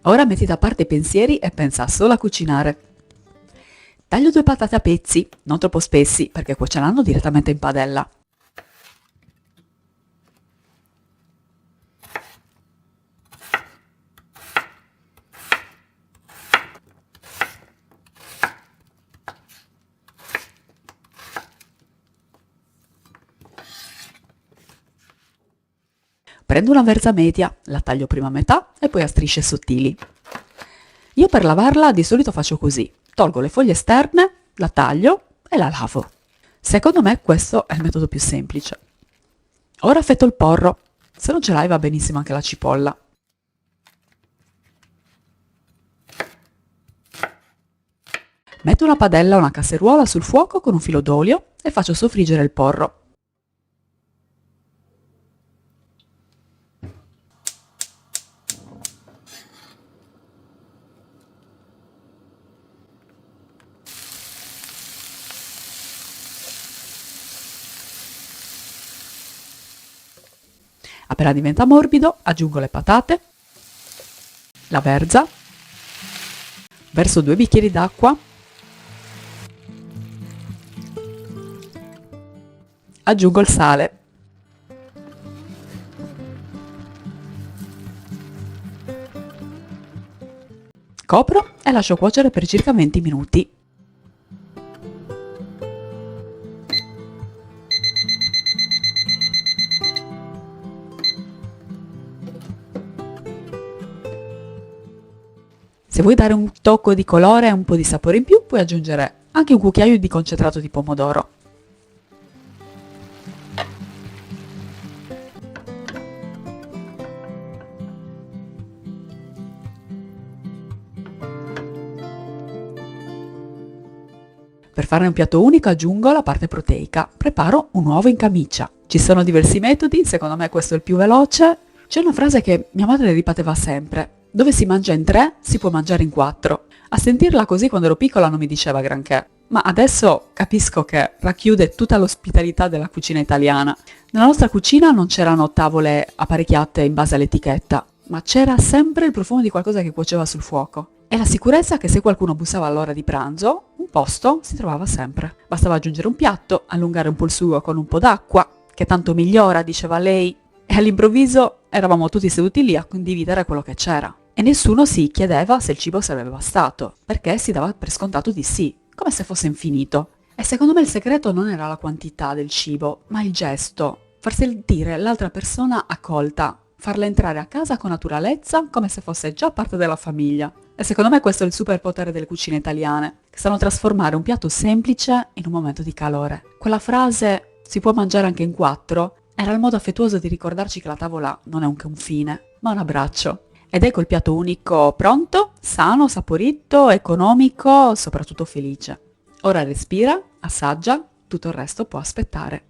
Ora metti da parte i pensieri e pensa solo a cucinare. Taglio 2 patate a pezzi, non troppo spessi perché cuoceranno direttamente in padella. Prendo una verza media, la taglio prima a metà e poi a strisce sottili. Io per lavarla di solito faccio così: tolgo le foglie esterne, la taglio e la lavo. Secondo me questo è il metodo più semplice. Ora affetto il porro, se non ce l'hai va benissimo anche la cipolla. Metto una padella o una casseruola sul fuoco con un filo d'olio e faccio soffriggere il porro. Appena diventa morbido, aggiungo le patate, la verza, verso 2 bicchieri d'acqua, aggiungo il sale. Copro e lascio cuocere per circa 20 minuti. Se vuoi dare un tocco di colore e un po' di sapore in più, puoi aggiungere anche un cucchiaio di concentrato di pomodoro. Per farne un piatto unico aggiungo la parte proteica. Preparo un uovo in camicia. Ci sono diversi metodi, secondo me questo è il più veloce. C'è una frase che mia madre ripeteva sempre: dove si mangia in 3, si può mangiare in 4. A sentirla così quando ero piccola non mi diceva granché, ma adesso capisco che racchiude tutta l'ospitalità della cucina italiana. Nella nostra cucina non c'erano tavole apparecchiate in base all'etichetta, ma c'era sempre il profumo di qualcosa che cuoceva sul fuoco. E la sicurezza che se qualcuno bussava all'ora di pranzo, un posto si trovava sempre. Bastava aggiungere un piatto, allungare un po' il sugo con un po' d'acqua, che tanto migliora, diceva lei, e all'improvviso eravamo tutti seduti lì a condividere quello che c'era. E nessuno si chiedeva se il cibo sarebbe bastato, perché si dava per scontato di sì, come se fosse infinito. E secondo me il segreto non era la quantità del cibo, ma il gesto, far sentire l'altra persona accolta, farla entrare a casa con naturalezza, come se fosse già parte della famiglia. E secondo me questo è il superpotere delle cucine italiane, che sanno trasformare un piatto semplice in un momento di calore. Quella frase, si può mangiare anche in 4, era il modo affettuoso di ricordarci che la tavola non è un fine, ma un abbraccio. Ed ecco il piatto unico pronto, sano, saporito, economico, soprattutto felice. Ora respira, assaggia, tutto il resto può aspettare.